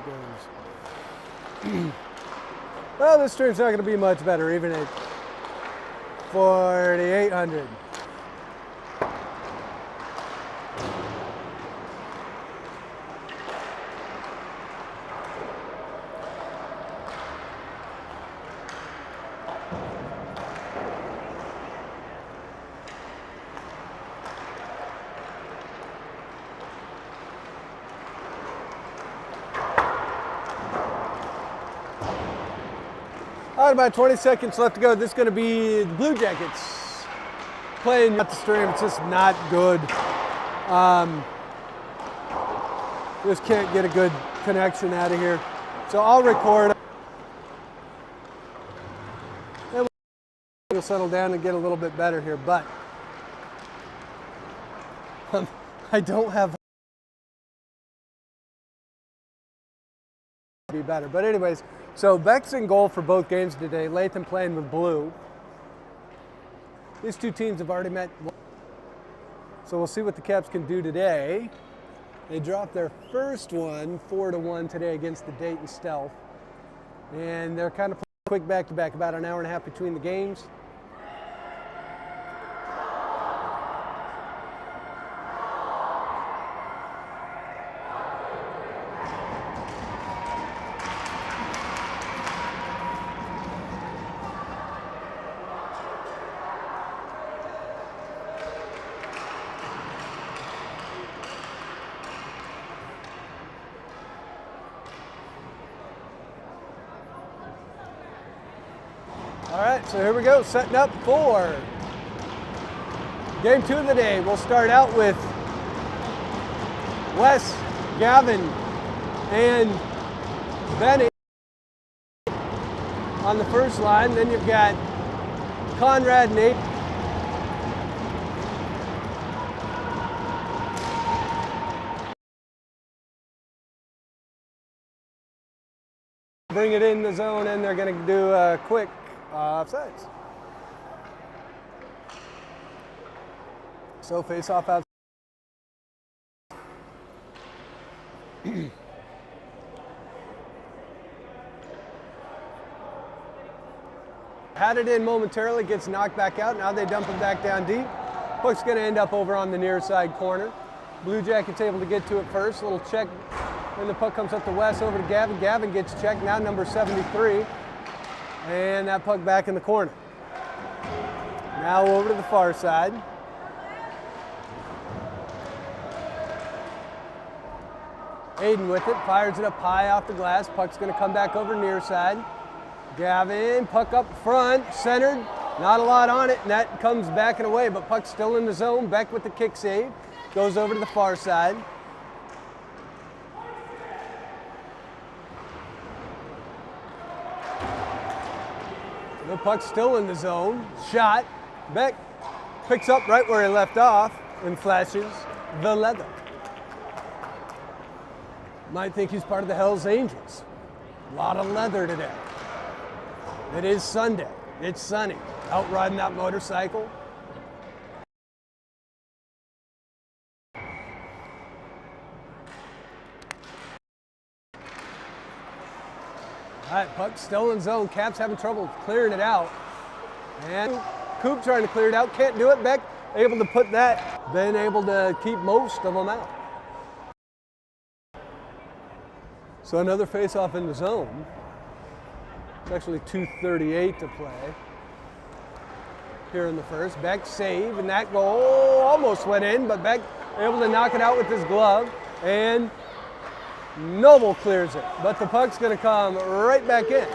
goes. Well, this stream's not going to be much better, even at 4,800. All right, about 20 seconds left to go. This is going to be the Blue Jackets playing at the stream. It's just not good. Just can't get a good connection out of here. So I'll record. And we'll settle down and get a little bit better here. But I don't have be better. But anyways, so Beck's in goal for both games today. Latham playing with blue. These two teams have already met. So we'll see what the Caps can do today. They dropped their first one 4-1 today against the Dayton Stealth. And they're kind of quick back-to-back, about an hour and a half between the games. All right, so here we go, setting up for game 2 of the day. We'll start out with Wes, Gavin, and Benny on the first line. Then you've got Conrad, Nate, bring it in the zone, and they're going to do a quick offsides. So face off out. Had it in momentarily, gets knocked back out. Now they dump it back down deep. Puck's going to end up over on the near side corner. Blue Jackets able to get to it first. Little check. Then the puck comes up to West, over to Gavin. Gavin gets checked, now number 73. And that puck back in the corner. Now over to the far side. Aiden with it, fires it up high off the glass. Puck's going to come back over near side. Gavin, puck up front, centered. Not a lot on it, and that comes back and away, but puck's still in the zone. Beck with the kick save. Goes over to the far side. The puck's still in the zone. Shot. Beck picks up right where he left off and flashes the leather. Might think he's part of the Hells Angels. A lot of leather today. It is Sunday. It's sunny. Out riding that motorcycle. All right, puck still in zone. Caps having trouble clearing it out. And Coop trying to clear it out. Can't do it. Beck able to put that. Been able to keep most of them out. So another face-off in the zone. It's actually 2:38 to play here in the first. Beck save, and that goal almost went in, but Beck able to knock it out with his glove. And Noble clears it, but the puck's going to come right back in.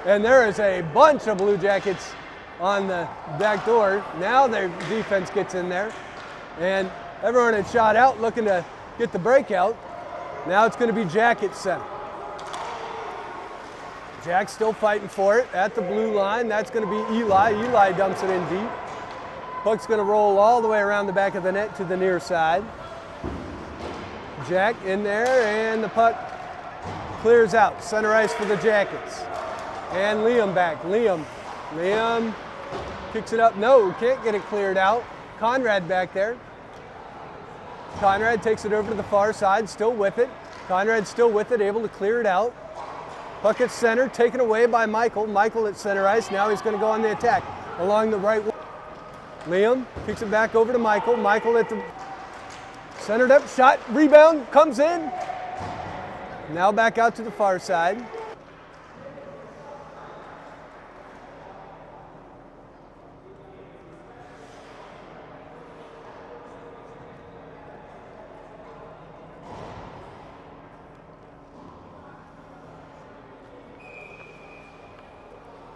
And there is a bunch of Blue Jackets on the back door. Now their defense gets in there, and everyone had shot out looking to get the breakout. Now it's going to be Jackets center. Jack's still fighting for it at the blue line. That's going to be Eli. Eli dumps it in deep. Puck's going to roll all the way around the back of the net to the near side. Jack in there, and the puck clears out. Center ice for the Jackets. And Liam back. Liam kicks it up. No, can't get it cleared out. Conrad back there. Conrad takes it over to the far side, still with it. Conrad still with it, able to clear it out. Puck at center, taken away by Michael. Michael at center ice. Now he's going to go on the attack along the right wing. Liam kicks it back over to Michael. Michael at the centered up, shot, rebound, comes in. Now back out to the far side.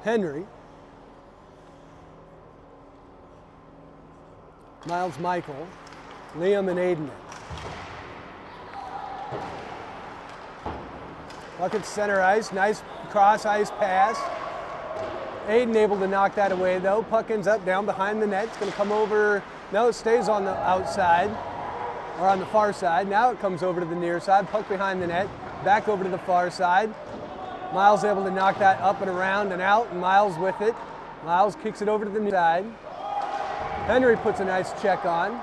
Henry. Miles Michael. Liam and Aiden. Bucket center ice. Nice cross ice pass. Aiden able to knock that away though. Puck ends up down behind the net. It's going to come over. No, it stays on the outside or on the far side. Now it comes over to the near side. Puck behind the net. Back over to the far side. Miles able to knock that up and around and out, and Miles with it. Miles kicks it over to the near side. Henry puts a nice check on.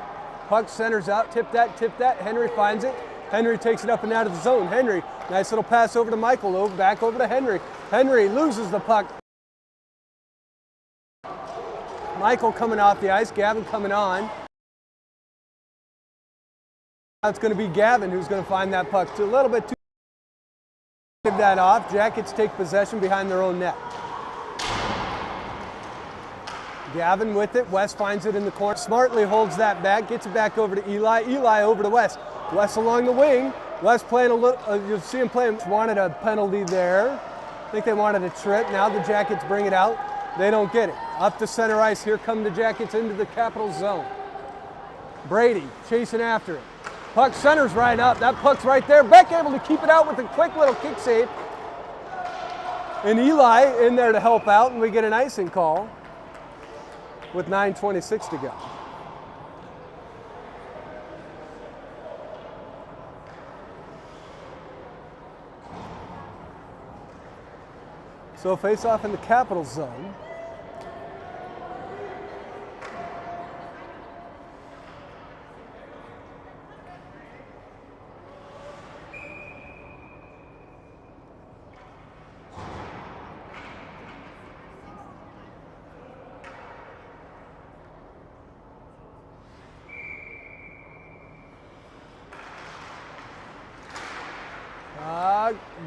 Puck centers out, tip that. Henry finds it. Henry takes it up and out of the zone. Henry, nice little pass over to Michael, back over to Henry. Henry loses the puck. Michael coming off the ice, Gavin coming on. Now it's going to be Gavin who's going to find that puck. A little bit too. Give that off. Jackets take possession behind their own net. Gavin with it. West finds it in the corner. Smartly holds that back. Gets it back over to Eli. Eli over to West. West along the wing. West playing a little. You'll see him playing. Wanted a penalty there. I think they wanted a trip. Now the Jackets bring it out. They don't get it. Up to center ice. Here come the Jackets into the Capital zone. Brady chasing after it. Puck centers right up. That puck's right there. Beck able to keep it out with a quick little kick save. And Eli in there to help out, and we get an icing call with 9:26 to go. So face off in the Capital zone.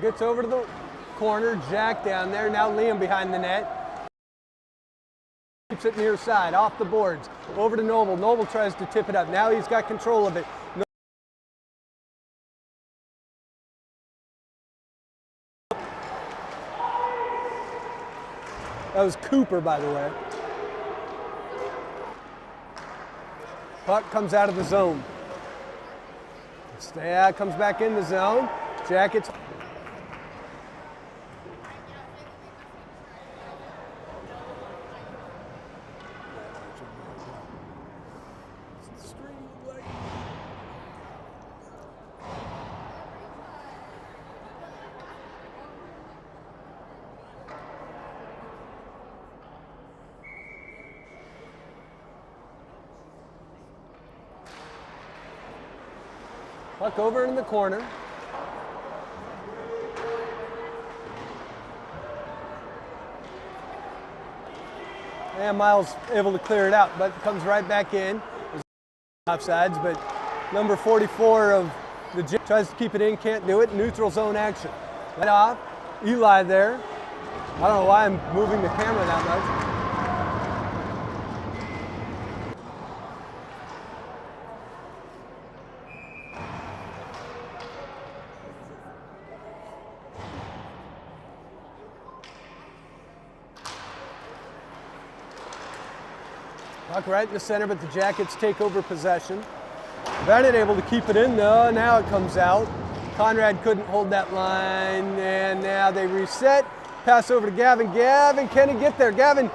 Gets over to the corner, Jack down there. Now Liam behind the net. Keeps it near side, off the boards. Over to Noble. Noble tries to tip it up. Now he's got control of it. That was Cooper, by the way. Puck comes out of the zone. Yeah, comes back in the zone. Jackets. Puck over in the corner. And Miles able to clear it out, but it comes right back in. Offsides, but number 44 of the J tries to keep it in, can't do it. Neutral zone action. Right off. Eli there. I don't know why I'm moving the camera that much. Puck right in the center, but the Jackets take over possession. Bennett able to keep it in though. Now it comes out. Conrad couldn't hold that line, and now they reset. Pass over to Gavin. Gavin, can he get there? Gavin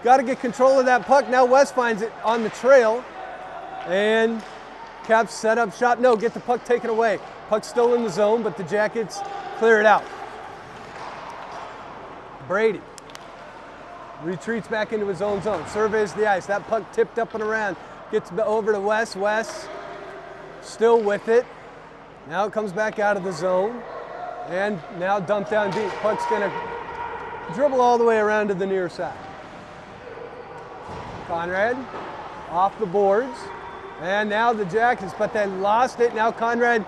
got to get control of that puck. Now West finds it on the trail, and Caps set up shot. No, get the puck taken away. Puck's still in the zone, but the Jackets clear it out. Brady retreats back into his own zone, surveys the ice. That puck tipped up and around. Gets over to West. West still with it. Now it comes back out of the zone. And now dumped down deep. Puck's gonna dribble all the way around to the near side. Conrad off the boards. And now the Jackets, but they lost it. Now Conrad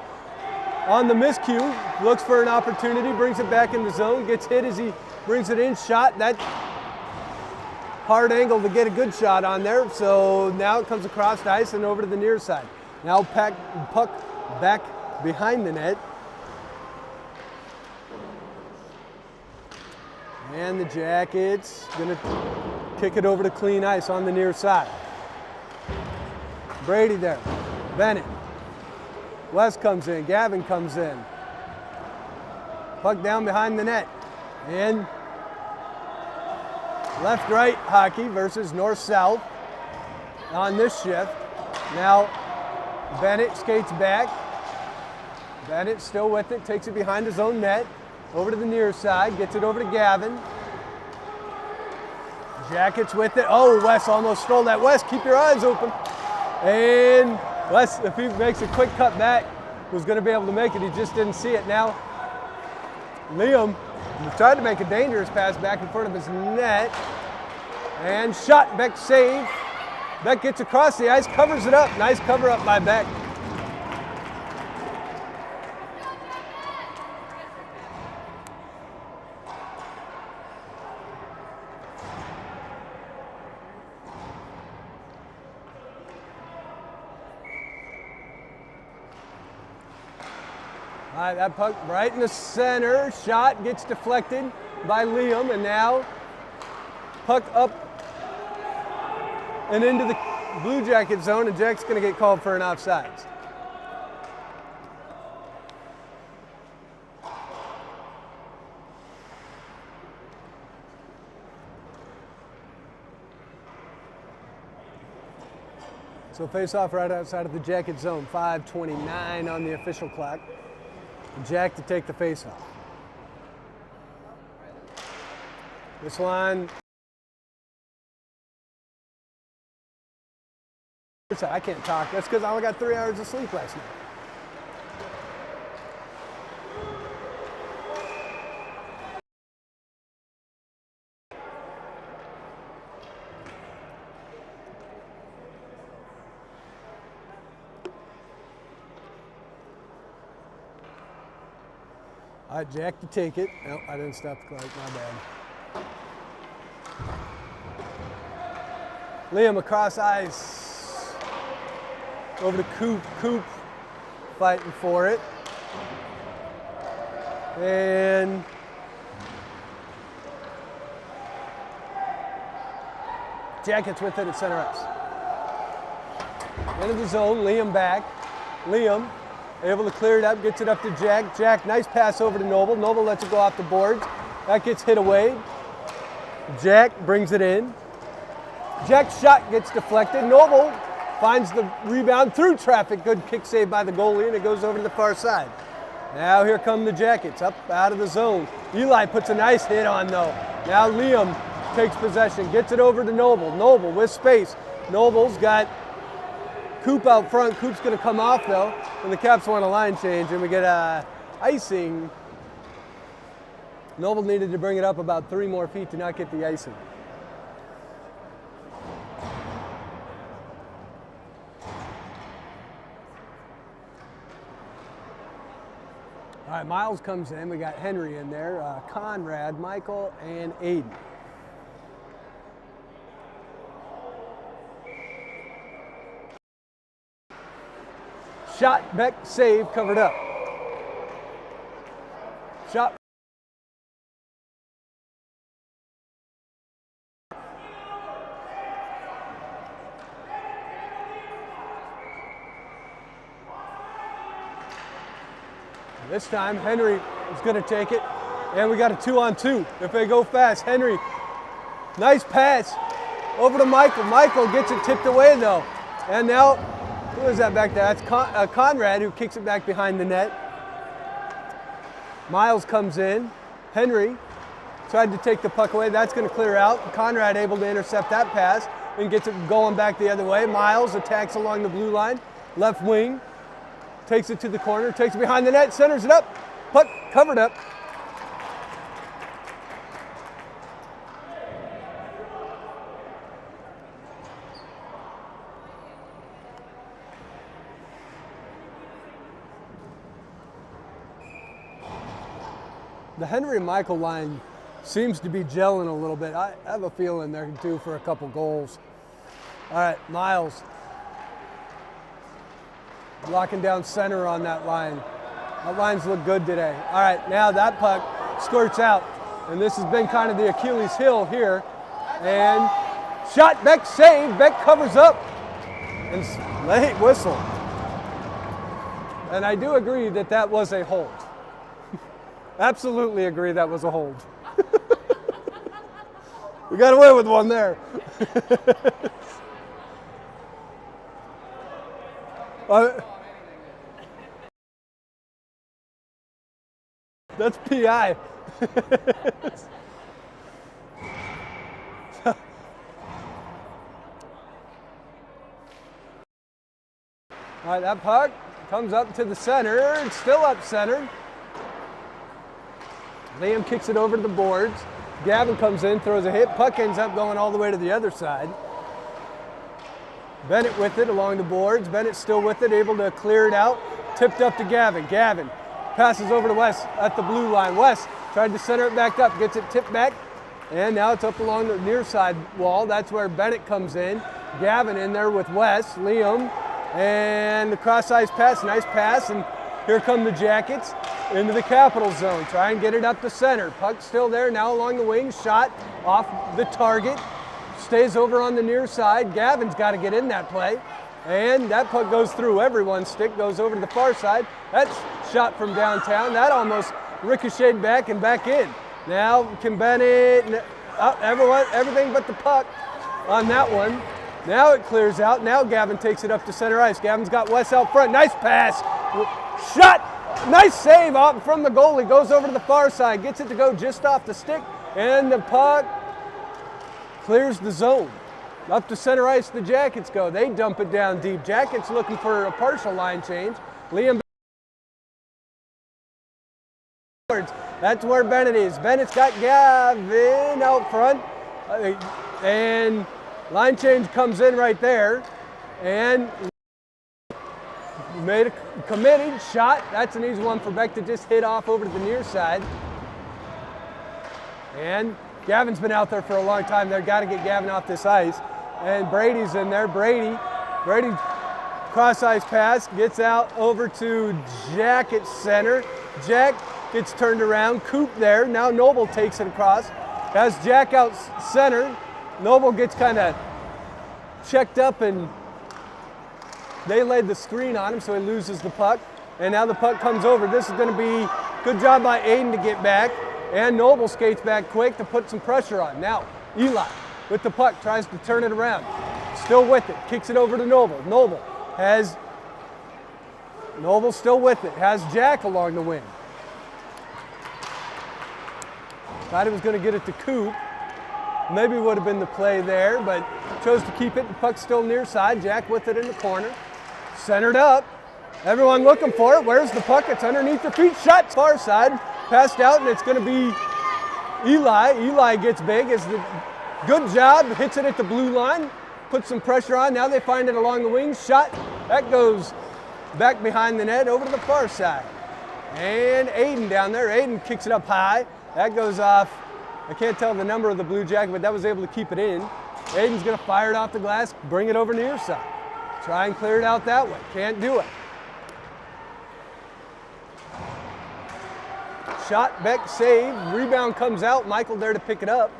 on the miscue, looks for an opportunity, brings it back in the zone, gets hit as he brings it in, shot. That hard angle to get a good shot on there. So now it comes across the ice and over to the near side. Now puck back behind the net. And the Jackets gonna kick it over to clean ice on the near side. Brady there, Bennett. West comes in, Gavin comes in. Puck down behind the net. And left-right hockey versus north-south on this shift. Now Bennett skates back. Bennett still with it, takes it behind his own net. Over to the near side, gets it over to Gavin. Jackets with it. Oh, Wes almost stole that. Wes, keep your eyes open. And Wes, if he makes a quick cut back, was going to be able to make it. He just didn't see it. Now, Liam tried to make a dangerous pass back in front of his net. And shot, Beck save. Beck gets across the ice, covers it up. Nice cover up by Beck. All right, that puck right in the center. Shot gets deflected by Liam, and now puck up and into the Blue Jacket zone, and Jack's going to get called for an offsides. So face-off right outside of the Jacket zone, 5:29 on the official clock. Jack to take the face-off. This one. I can't talk. That's because I only got 3 hours of sleep last night. All right, Jack to take it. No, I didn't stop the clock. My bad. Liam across ice. Over to Coop. Coop fighting for it. And Jackets with it at center ice. Into the zone, Liam back. Liam able to clear it up, gets it up to Jack. Jack, nice pass over to Noble. Noble lets it go off the boards. That gets hit away. Jack brings it in. Jack's shot gets deflected. Noble finds the rebound through traffic. Good kick save by the goalie, and it goes over to the far side. Now here come the Jackets, up out of the zone. Eli puts a nice hit on though. Now Liam takes possession, gets it over to Noble. Noble with space. Noble's got Coop out front. Coop's going to come off though, and the Caps want a line change, and we get icing. Noble needed to bring it up about 3 more feet to not get the icing. All right, Miles comes in. We got Henry in there, Conrad, Michael, and Aiden. Shot, Beck, save, covered up. Shot. This time, Henry is going to take it, and we got a 2-on-2. If they go fast, Henry, nice pass over to Michael. Michael gets it tipped away though, and now, who is that back there? That's Conrad who kicks it back behind the net. Miles comes in. Henry tried to take the puck away. That's going to clear out. Conrad able to intercept that pass and gets it going back the other way. Miles attacks along the blue line, left wing. takes it to the corner, takes it behind the net, centers it up, puck covered up. The Henry and Michael line seems to be gelling a little bit. I have a feeling they're due for a couple goals. All right, Miles. Locking down center on that line. That lines look good today. All right, now that puck skirts out. And this has been kind of the Achilles heel here. And shot, Beck save, Beck covers up. And late whistle. And I do agree that that was a hold. Absolutely agree that was a hold. We got away with one there. That's PI. All right, that puck comes up to the center. It's still up center. Liam kicks it over to the boards. Gavin comes in, throws a hit. Puck ends up going all the way to the other side. Bennett with it along the boards. Bennett still with it, able to clear it out. Tipped up to Gavin. Gavin passes over to Wes at the blue line. Wes tried to center it back up, gets it tipped back, and now it's up along the near side wall. That's where Bennett comes in. Gavin in there with Wes, Liam, and the cross-ice pass, nice pass, and here come the Jackets into the Capital zone. Try and get it up to center. Puck still there, now along the wing, shot off the target. Stays over on the near side. Gavin's got to get in that play. And that puck goes through everyone's stick, goes over to the far side. That's shot from downtown. That almost ricocheted back and back in. Now can Bennett, everything but the puck on that one. Now it clears out. Now Gavin takes it up to center ice. Gavin's got Wes out front. Nice pass. Shot. Nice save out from the goalie. Goes over to the far side. Gets it to go just off the stick. And the puck clears the zone. Up to center ice the Jackets go. They dump it down deep. Jackets looking for a partial line change. Liam. That's where Bennett is. Bennett's got Gavin out front. And line change comes in right there. And made a committed shot. That's an easy one for Beck to just hit off over to the near side. And Gavin's been out there for a long time. They've got to get Gavin off this ice. And Brady's in there. Brady cross-ice pass, gets out over to Jack at center. Jack gets turned around. Coop there. Now Noble takes it across. Has Jack out center. Noble gets kind of checked up and they laid the screen on him, so he loses the puck. And now the puck comes over. This is going to be good job by Aiden to get back. And Noble skates back quick to put some pressure on. Now Eli with the puck tries to turn it around. Still with it. Kicks it over to Noble. Noble still with it. Has Jack along the wing. Thought he was going to get it to Coop. Maybe would have been the play there, but chose to keep it. The puck's still near side. Jack with it in the corner. Centered up. Everyone looking for it. Where's the puck? It's underneath their feet. Shot far side. Passed out, and it's going to be Eli. Eli gets big. Good job. Hits it at the blue line. Puts some pressure on. Now they find it along the wing. Shot. That goes back behind the net over to the far side. And Aiden down there. Aiden kicks it up high. That goes off. I can't tell the number of the Blue Jacket, but that was able to keep it in. Aiden's going to fire it off the glass, bring it over near side. Try and clear it out that way. Can't do it. Shot, Beck, save. Rebound comes out. Michael there to pick it up.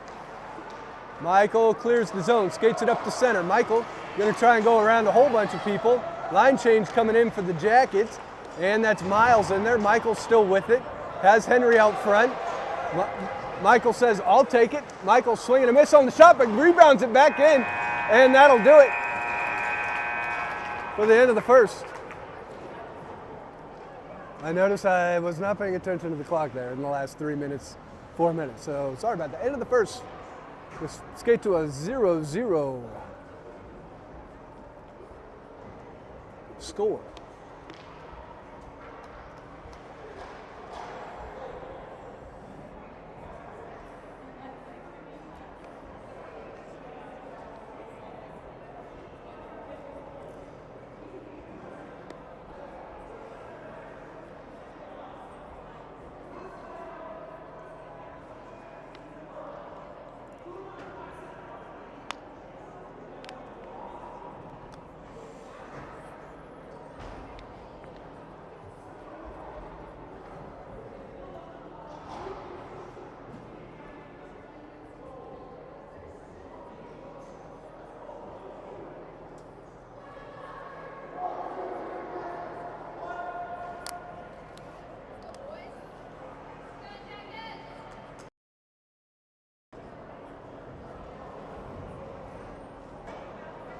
Michael clears the zone, skates it up to center. Michael going to try and go around a whole bunch of people. Line change coming in for the Jackets, and that's Miles in there. Michael's still with it. Has Henry out front. Michael says, I'll take it. Michael swinging a miss on the shot, but rebounds it back in, and that'll do it for the end of the first. I noticed I was not paying attention to the clock there in the last 4 minutes, so sorry about that. End of the first. Let's skate to a 0-0 score.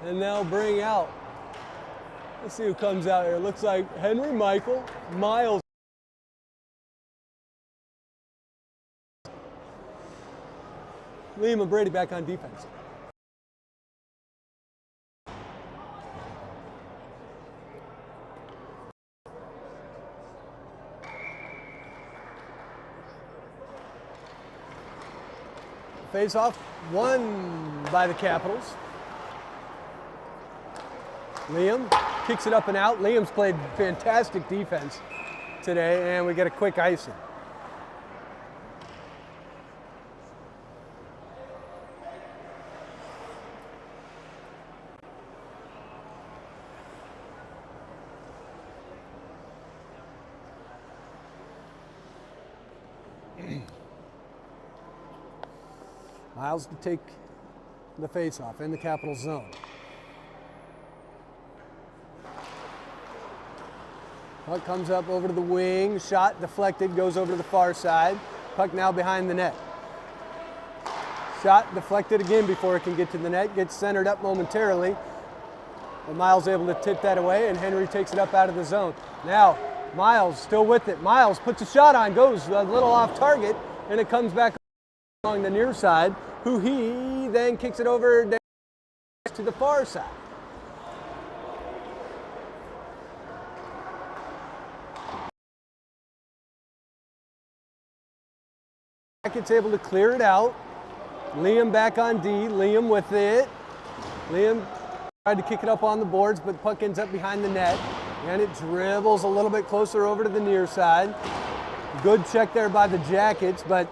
And they'll bring out, let's see who comes out here. Looks like Henry Michael, Miles. Liam and Brady back on defense. Face off, won by the Capitals. Liam kicks it up and out. Liam's played fantastic defense today, and we get a quick icing. Miles to take the face-off in the Capital zone. Puck comes up over to the wing, shot deflected, goes over to the far side. Puck now behind the net. Shot deflected again before it can get to the net, gets centered up momentarily. But Miles able to tip that away, and Henry takes it up out of the zone. Now, Miles still with it. Miles puts a shot on, goes a little off target, and it comes back along the near side, who he then kicks it over to the far side. It's able to clear it out. Liam back on D. Liam with it. Liam tried to kick it up on the boards, but the puck ends up behind the net. And it dribbles a little bit closer over to the near side. Good check there by the Jackets, but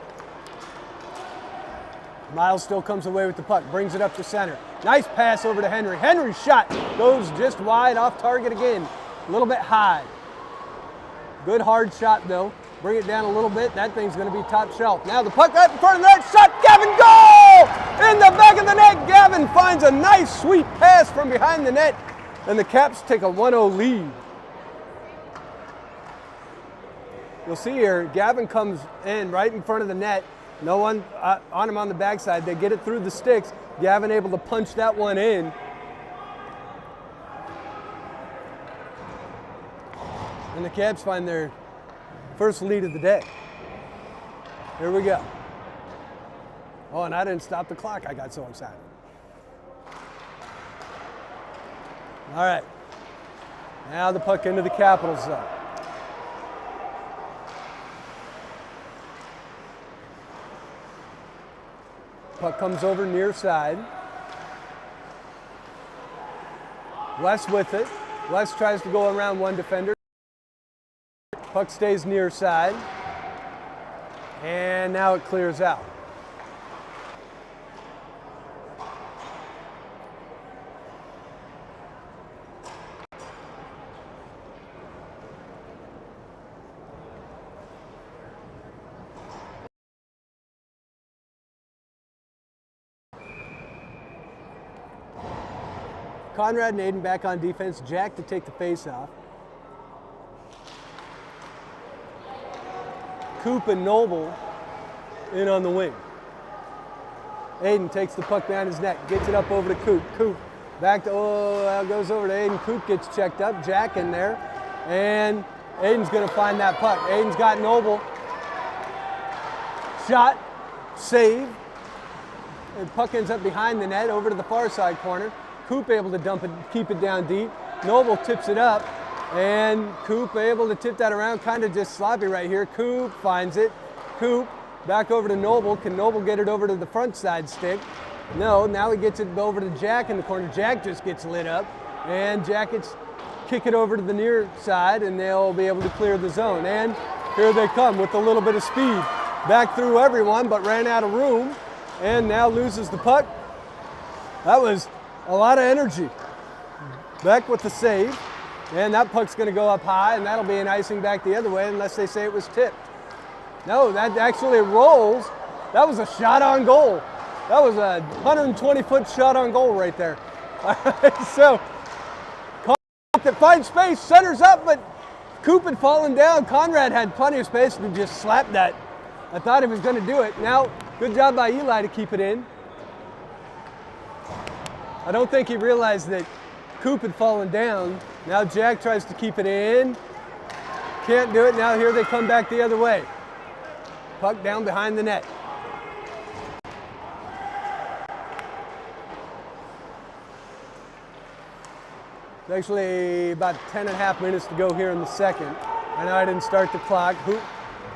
Miles still comes away with the puck, brings it up to center. Nice pass over to Henry. Henry's shot goes just wide, off target again. A little bit high. Good hard shot though. Bring it down a little bit. That thing's going to be top shelf. Now the puck right in front of the net. Shot. Gavin, goal! In the back of the net. Gavin finds a nice sweet pass from behind the net. And the Caps take a 1-0 lead. You'll see here, Gavin comes in right in front of the net. No one on him on the backside. They get it through the sticks. Gavin able to punch that one in. And the Caps find their first lead of the day. Here we go. Oh, and I didn't stop the clock. I got so excited. All right. Now the puck into the Capitals zone. Puck comes over near side. West with it. West tries to go around one defender. Puck stays near side. And now it clears out. Conrad and Aiden back on defense. Jack to take the face-off. Coop and Noble in on the wing. Aiden takes the puck behind his net, gets it up over to Coop. Coop back to, goes over to Aiden. Coop gets checked up. Jack in there. And Aiden's going to find that puck. Aiden's got Noble. Shot. Save. And puck ends up behind the net over to the far side corner. Coop able to dump it, keep it down deep. Noble tips it up, and Coop able to tip that around, kind of just sloppy right here. Coop finds it. Coop back over to Noble. Can Noble get it over to the front side stick? No, now he gets it over to Jack in the corner. Jack just gets lit up, and Jackets kick it over to the near side, and they'll be able to clear the zone. And here they come with a little bit of speed. Back through everyone, but ran out of room, and now loses the puck. That was a lot of energy. Beck with the save, and that puck's going to go up high, and that'll be an icing back the other way unless they say it was tipped. No, that actually rolls. That was a shot on goal. That was a 120-foot shot on goal right there. So, that finds space, centers up, but Coop had fallen down. Conrad had plenty of space to just slap that. I thought he was going to do it. Now, good job by Eli to keep it in. I don't think he realized that Coop had fallen down. Now Jack tries to keep it in. Can't do it. Now here they come back the other way. Puck down behind the net. It's actually about 10.5 minutes to go here in the second. I know I didn't start the clock.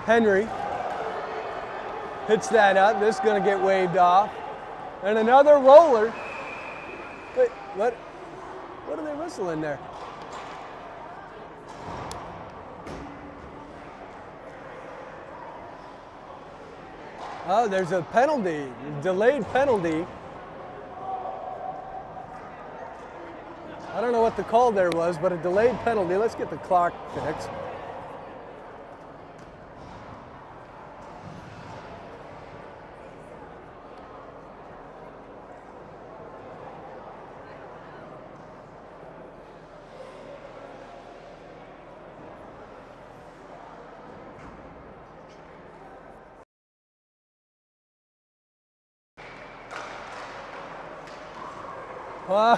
Henry hits that up. This is going to get waved off. And another roller. Wait, what are they whistling there? Oh, there's a penalty, a delayed penalty. I don't know what the call there was, but a delayed penalty. Let's get the clock fixed.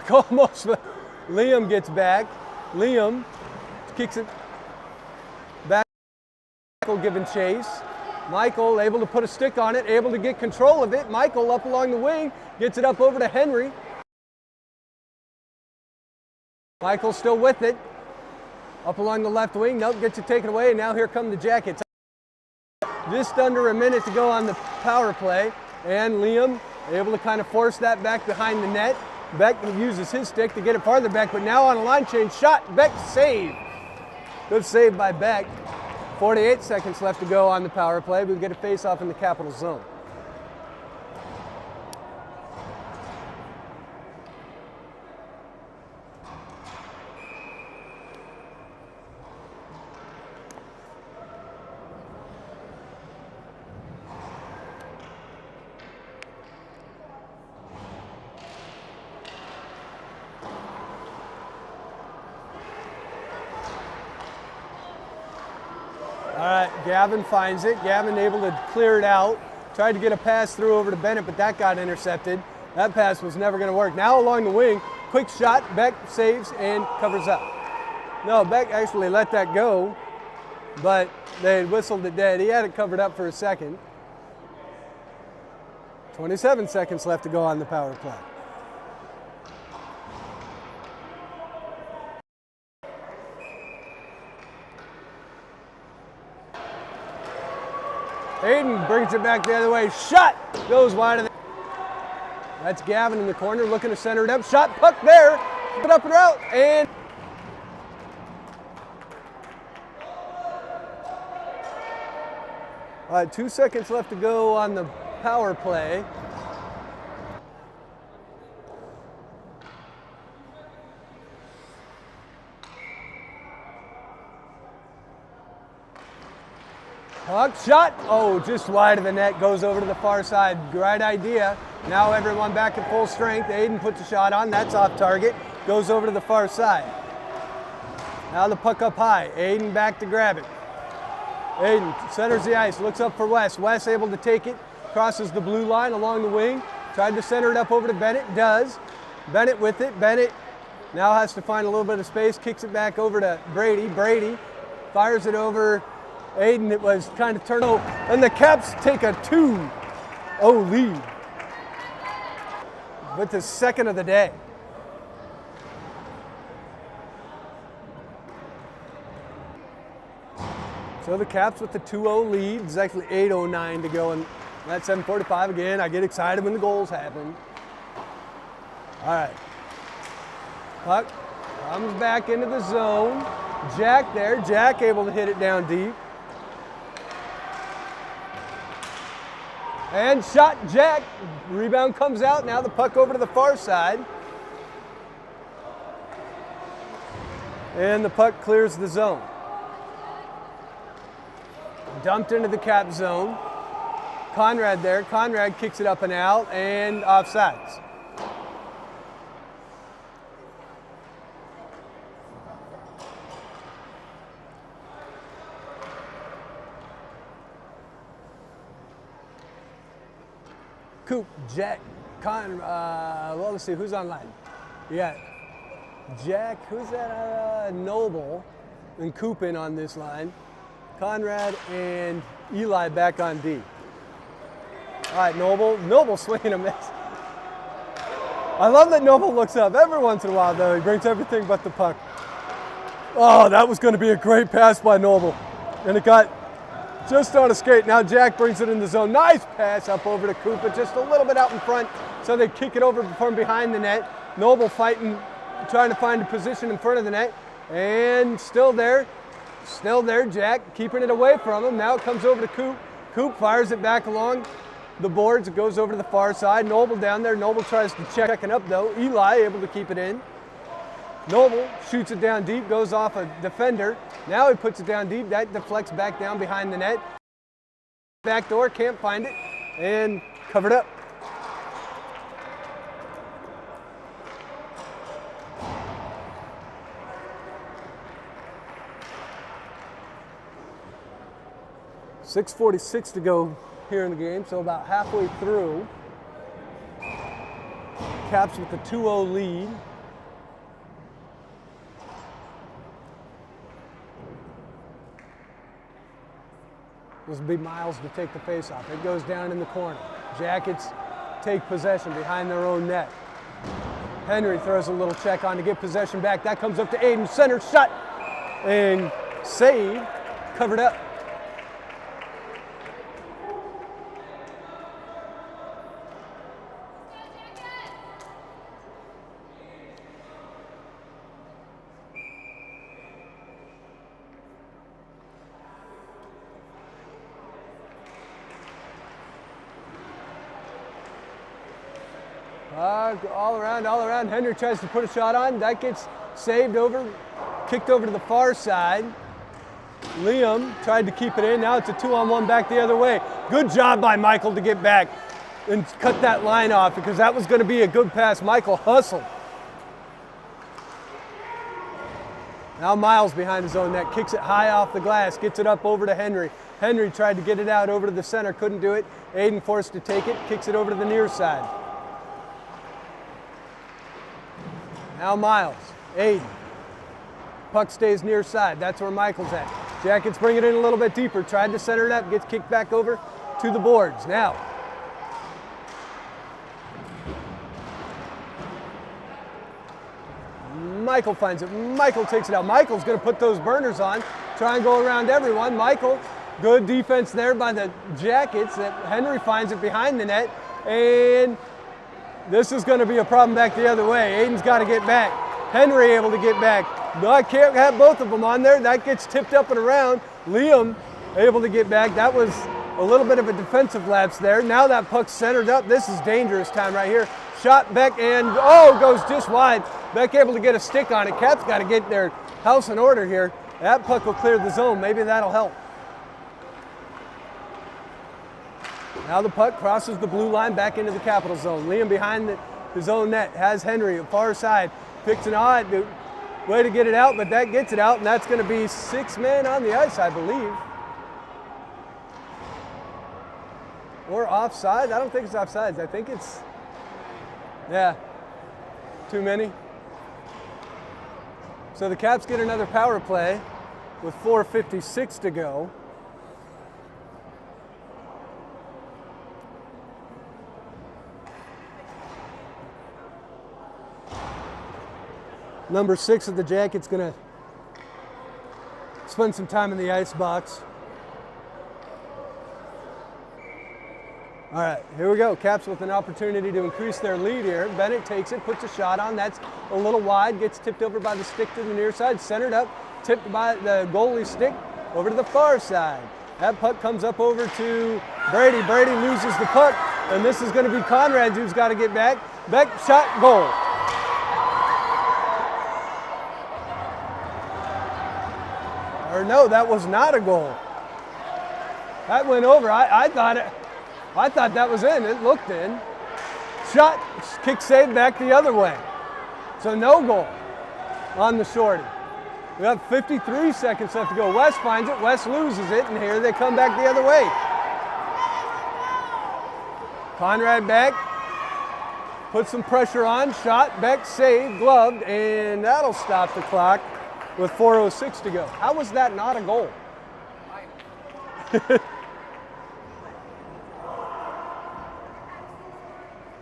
Almost. Liam gets back. Liam kicks it back. Michael giving chase. Michael able to put a stick on it, able to get control of it. Michael up along the wing, gets it up over to Henry. Michael still with it. Up along the left wing. Nope, gets it taken away, and now here come the Jackets. Just under a minute to go on the power play, and Liam able to kind of force that back behind the net. Beck uses his stick to get it farther back, but now on a line change shot, Beck save. Good save by Beck. 48 seconds left to go on the power play. We'll get a face-off in the Capital zone. All right, Gavin finds it. Gavin able to clear it out. Tried to get a pass through over to Bennett, but that got intercepted. That pass was never going to work. Now along the wing, quick shot. Beck saves and covers up. No, Beck actually let that go, but they whistled it dead. He had it covered up for a second. 27 seconds left to go on the power play. Hayden brings it back the other way. Shot goes wide of the. That's Gavin in the corner looking to center it up. Shot, puck there. Put up and out. And all right, 2 seconds left to go on the power play. Puck shot, oh, just wide of the net, goes over to the far side. Great idea. Now everyone back at full strength. Aiden puts a shot on, that's off target. Goes over to the far side. Now the puck up high. Aiden back to grab it. Aiden centers the ice, looks up for Wes. Wes able to take it, crosses the blue line along the wing. Tried to center it up over to Bennett, does. Bennett with it. Bennett now has to find a little bit of space, kicks it back over to Brady. Brady fires it over. Aiden, it was kind of turned over, and the Caps take a 2-0 lead with the second of the day. So the Caps with the 2-0 lead. It's actually 8:09 to go, and that's 7:45 again. I get excited when the goals happen. All right. Puck comes back into the zone. Jack there. Jack able to hit it down deep. And shot, Jack. Rebound comes out. Now the puck over to the far side. And the puck clears the zone. Dumped into the Cap zone. Conrad there. Conrad kicks it up and out and offsides. Coop, Jack, Well, let's see, who's online? You got Jack, who's that? Noble and Coopin on this line. Conrad and Eli back on D. All right, Noble swinging a miss. I love that Noble looks up every once in a while, though. He brings everything but the puck. Oh, that was going to be a great pass by Noble. And it got just on a skate. Now Jack brings it in the zone. Nice pass up over to Cooper, just a little bit out in front. So they kick it over from behind the net. Noble fighting, trying to find a position in front of the net. And still there, Jack keeping it away from him. Now it comes over to Coop. Coop fires it back along the boards. It goes over to the far side. Noble down there. Noble tries to check it up though. Eli able to keep it in. Noble shoots it down deep, goes off a defender. Now he puts it down deep. That deflects back down behind the net. Back door, can't find it, and covered up. .646 to go here in the game, so about halfway through. Caps with the 2-0 lead. This will be Miles to take the faceoff. It goes down in the corner. Jackets take possession behind their own net. Henry throws a little check on to get possession back. That comes up to Aiden. Center shot and save. Covered up. All around. Henry tries to put a shot on. That gets saved over, kicked over to the far side. Liam tried to keep it in. Now it's a 2-on-1 back the other way. Good job by Michael to get back and cut that line off because that was going to be a good pass. Michael hustled. Now Miles behind his own net, kicks it high off the glass, gets it up over to Henry. Henry tried to get it out over to the center, couldn't do it. Aiden forced to take it, kicks it over to the near side. Now Miles, Aiden. Puck stays near side. That's where Michael's at. Jackets bring it in a little bit deeper. Tried to center it up. Gets kicked back over to the boards. Now. Michael finds it. Michael takes it out. Michael's going to put those burners on. Try and go around everyone. Michael, good defense there by the Jackets. Henry finds it behind the net. And this is going to be a problem back the other way. Aiden's got to get back. Henry able to get back. No, I can't have both of them on there. That gets tipped up and around. Liam able to get back. That was a little bit of a defensive lapse there. Now that puck's centered up. This is dangerous time right here. Shot Beck and, goes just wide. Beck able to get a stick on it. Caps got to get their house in order here. That puck will clear the zone. Maybe that'll help. Now the puck crosses the blue line back into the Capital zone. Liam behind his own net has Henry at far side. Picks an odd way to get it out, but that gets it out, and that's going to be 6 men on the ice, I believe. Or offside. I don't think it's offsides. I think it's, too many. So the Caps get another power play with 4:56 to go. Number 6 of the Jackets going to spend some time in the ice box. All right, here we go. Caps with an opportunity to increase their lead here. Bennett takes it, puts a shot on. That's a little wide, gets tipped over by the stick to the near side, centered up, tipped by the goalie stick over to the far side. That puck comes up over to Brady. Brady loses the puck, and this is going to be Conrad who's got to get back. Beck shot, goal. Or no, that was not a goal. That went over. I thought that was in. It looked in. Shot, kick save back the other way. So no goal on the shorty. We have 53 seconds left to go. West finds it. West loses it, and here they come back the other way. Conrad back. Put some pressure on, shot, Beck saved, gloved, and that'll stop the clock with 4:06 to go. How was that not a goal?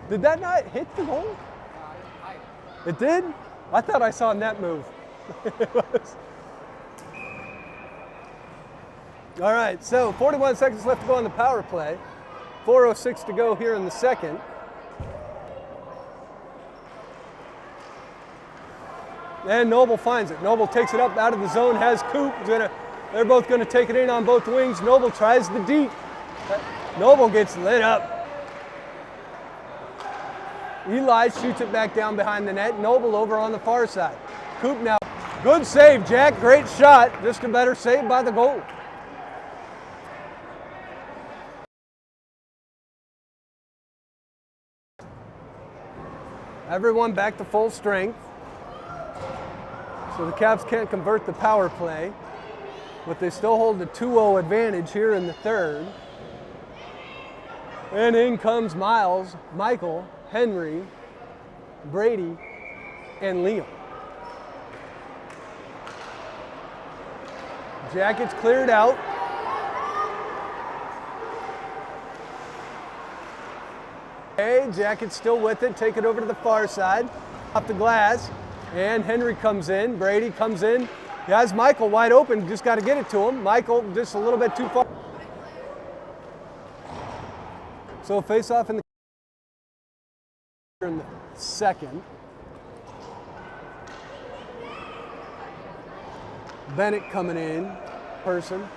Did that not hit the goal? It did? I thought I saw a net move. It was. All right, so 41 seconds left to go on the power play. 4:06 to go here in the second. And Noble finds it. Noble takes it up out of the zone, has Coop. They're both going to take it in on both wings. Noble tries the deep. Noble gets lit up. Eli shoots it back down behind the net. Noble over on the far side. Coop now. Good save, Jack. Great shot. Just a better save by the goal. Everyone back to full strength. So the Caps can't convert the power play, but they still hold the 2-0 advantage here in the third. And in comes Miles, Michael, Henry, Brady, and Liam. Jackets cleared out. Okay, Jackets still with it. Take it over to the far side, off the glass. And Henry comes in, Brady comes in. He has Michael wide open, just got to get it to him. Michael just a little bit too far. So face off in the second. Bennett coming in, person.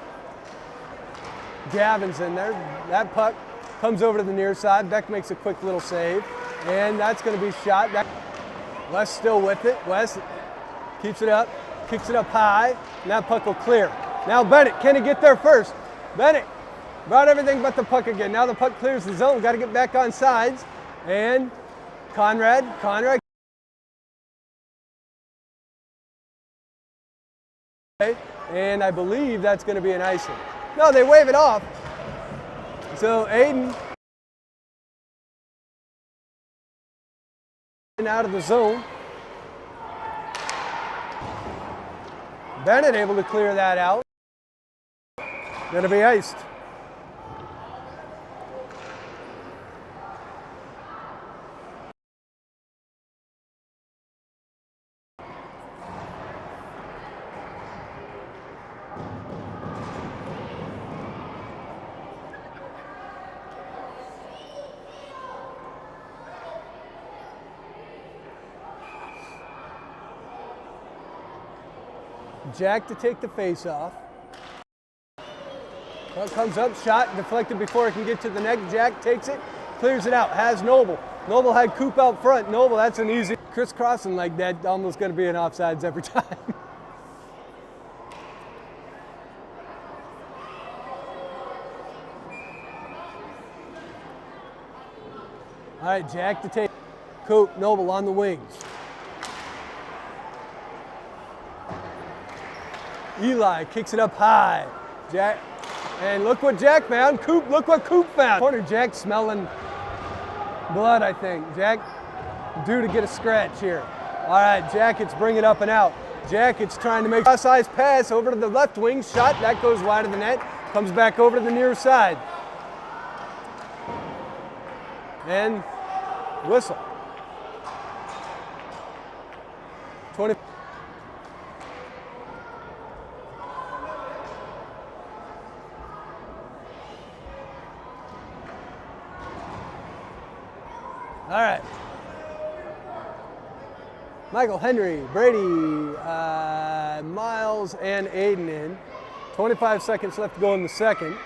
Gavin's in there. That puck comes over to the near side. Beck makes a quick little save. And that's going to be shot. Wes still with it. Wes keeps it up, kicks it up high, and that puck will clear. Now Bennett, can he get there first? Bennett brought everything but the puck again. Now the puck clears the zone. Got to get back on sides. And Conrad. And I believe that's going to be an icing. No, they wave it off. So Aiden out of the zone. Bennett able to clear that out. Going to be iced. Jack to take the face off. Puck comes up, shot, deflected before it can get to the net. Jack takes it, clears it out, has Noble. Noble had Coop out front. Noble, that's an easy crisscrossing like that, almost going to be an offsides every time. All right, Jack to take. Coop, Noble on the wings. Eli kicks it up high. Jack, and look what Jack found. Coop, look what Coop found. Corner Jack smelling blood, I think. Jack due to get a scratch here. All right, Jackets bring it up and out. Jackets trying to make a cross-ice pass over to the left wing. Shot, that goes wide of the net. Comes back over to the near side. And whistle. 20. All right. Michael, Henry, Brady, Miles, and Aiden in. 25 seconds left to go in the second.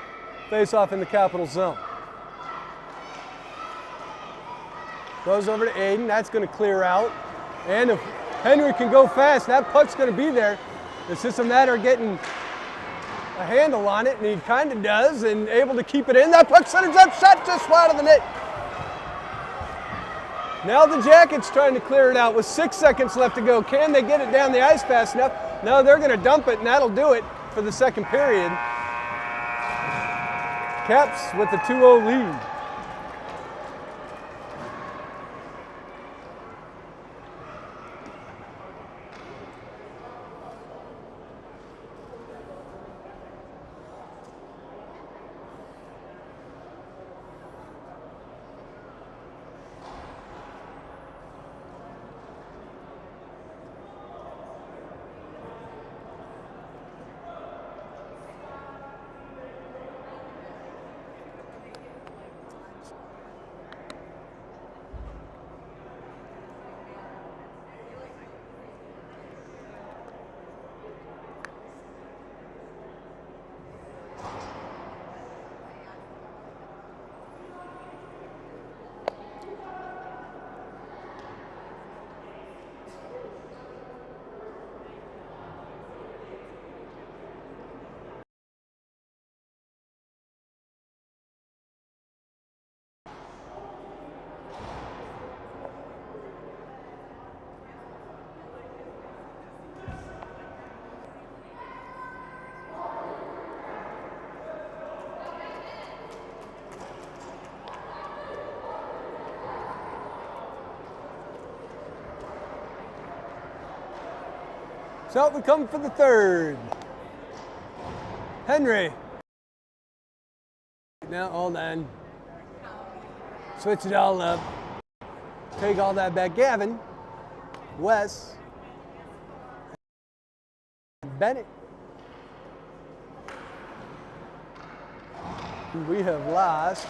Face off in the Capital zone. Goes over to Aiden. That's going to clear out. And if Henry can go fast, that puck's going to be there. It's just a matter of getting a handle on it, and he kind of does, and able to keep it in. That puck centers up, shot just wide of the net. Now the Jackets trying to clear it out with 6 seconds left to go. Can they get it down the ice fast enough? No, they're going to dump it, and that'll do it for the second period. Caps with the 2-0 lead. So we come for the third. Henry. Now, hold on. Switch it all up. Take all that back. Gavin, Wes, Bennett. We have lost.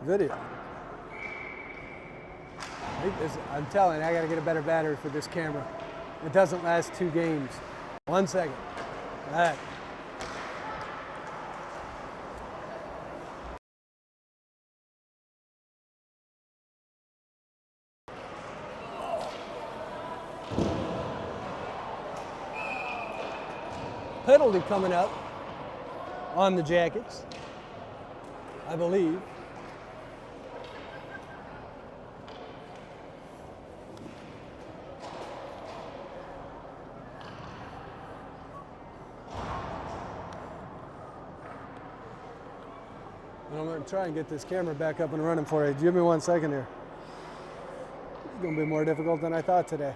Video. I'm telling you, I gotta get a better battery for this camera. It doesn't last 2 games. 1 second. All right. Penalty coming up on the Jackets, I believe. I'm going to try and get this camera back up and running for you. Give me 1 second here. It's going to be more difficult than I thought today.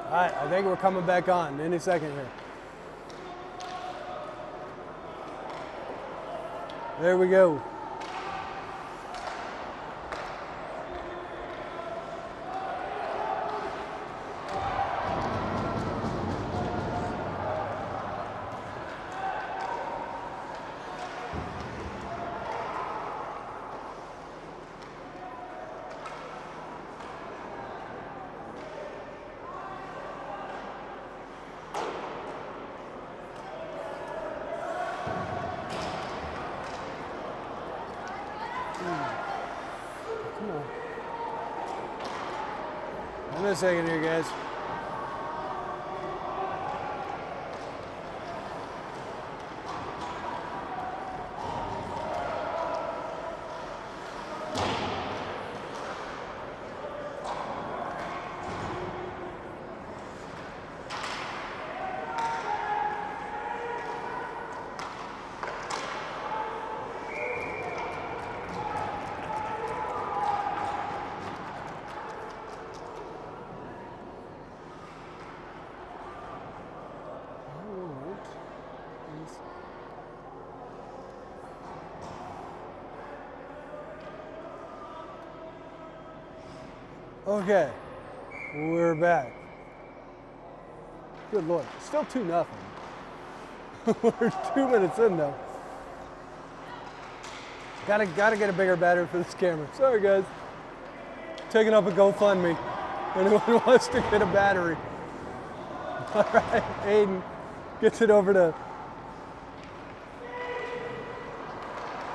All right, I think we're coming back on any second here. There we go. Come on. Give me a second here, guys. Okay, we're back. Good Lord, still 2-0. We're 2 minutes in though. Gotta get a bigger battery for this camera. Sorry guys. Taking up a GoFundMe. Anyone wants to get a battery. All right, Aiden gets it over to.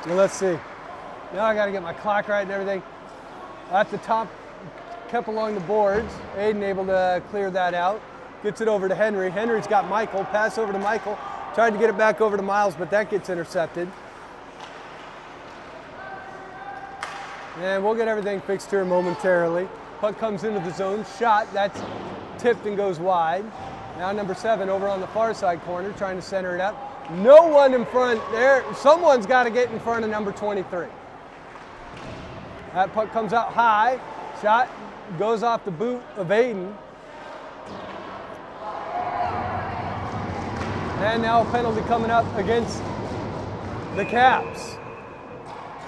Well, let's see. Now I gotta get my clock right and everything. At the top, kept along the boards. Aiden able to clear that out. Gets it over to Henry. Henry's got Michael. Pass over to Michael. Tried to get it back over to Miles, but that gets intercepted. And we'll get everything fixed here momentarily. Puck comes into the zone. Shot. That's tipped and goes wide. Now number 7 over on the far side corner, trying to center it up. No one in front there. Someone's got to get in front of number 23. That puck comes out high. Shot goes off the boot of Aiden. And now a penalty coming up against the Caps.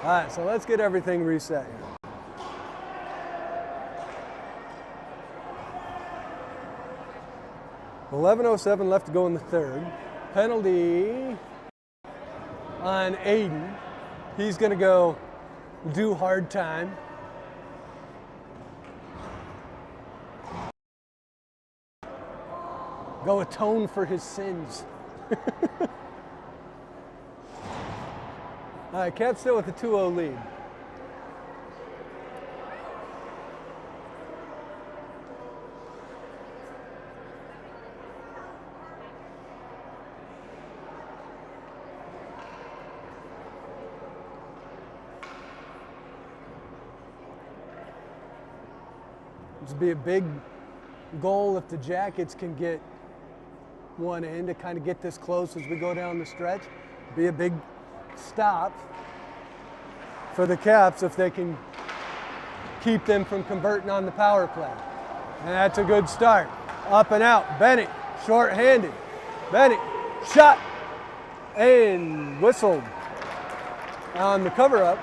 All right, so let's get everything reset here. .11:07 left to go in the third. Penalty on Aiden. He's going to go do hard time. Go atone for his sins. All right, Caps still with a 2-0 lead. This would be a big goal if the Jackets can get one in to kind of get this close as we go down the stretch. Be a big stop for the Caps if they can keep them from converting on the power play. And that's a good start. Up and out. Bennett, short-handed. Bennett, shot, and whistled on the cover-up.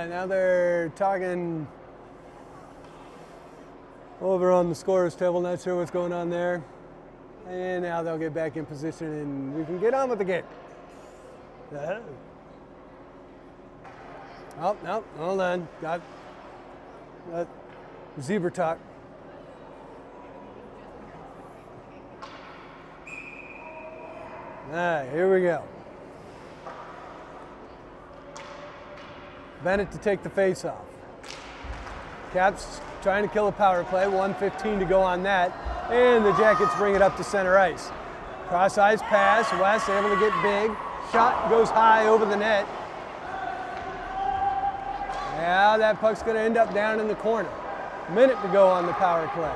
Now they're talking over on the scorer's table, not sure what's going on there. And now they'll get back in position and we can get on with the game. Oh, no, hold on. Got zebra talk. All right, here we go. Bennett to take the face-off. Caps trying to kill a power play, 1:15 to go on that, and the Jackets bring it up to center ice. Cross-ice pass, West able to get big, shot goes high over the net. Now that puck's going to end up down in the corner. Minute to go on the power play.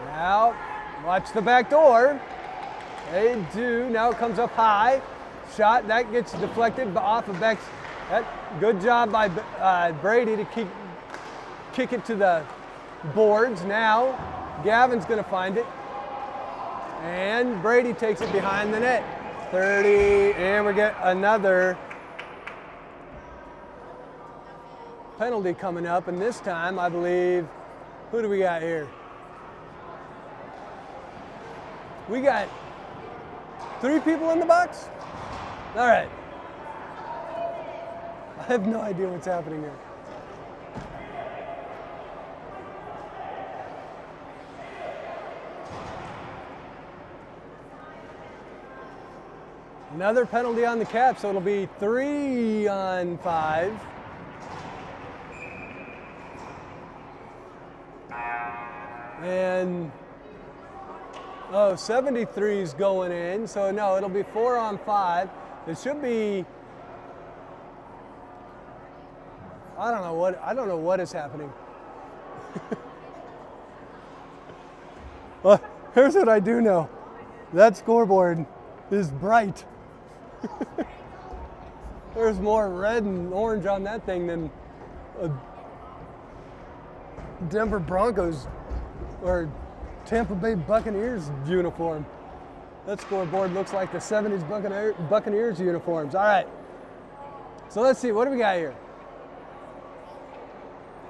Now, watch the back door. They do, now it comes up high. Shot, that gets deflected off of Beck's. Good job by Brady to kick it to the boards. Now, Gavin's going to find it. And Brady takes it behind the net. 30, and we get another penalty coming up. And this time, I believe, who do we got here? We got 3 people in the box? All right. I have no idea what's happening here. Another penalty on the Caps, so it'll be 3 on 5. And 73 is going in, so no, it'll be 4 on 5. It should be, I don't know what is happening. Well, here's what I do know. That scoreboard is bright. There's more red and orange on that thing than a Denver Broncos or Tampa Bay Buccaneers uniform. That scoreboard looks like the 70s Buccaneers uniforms. All right. So let's see, what do we got here?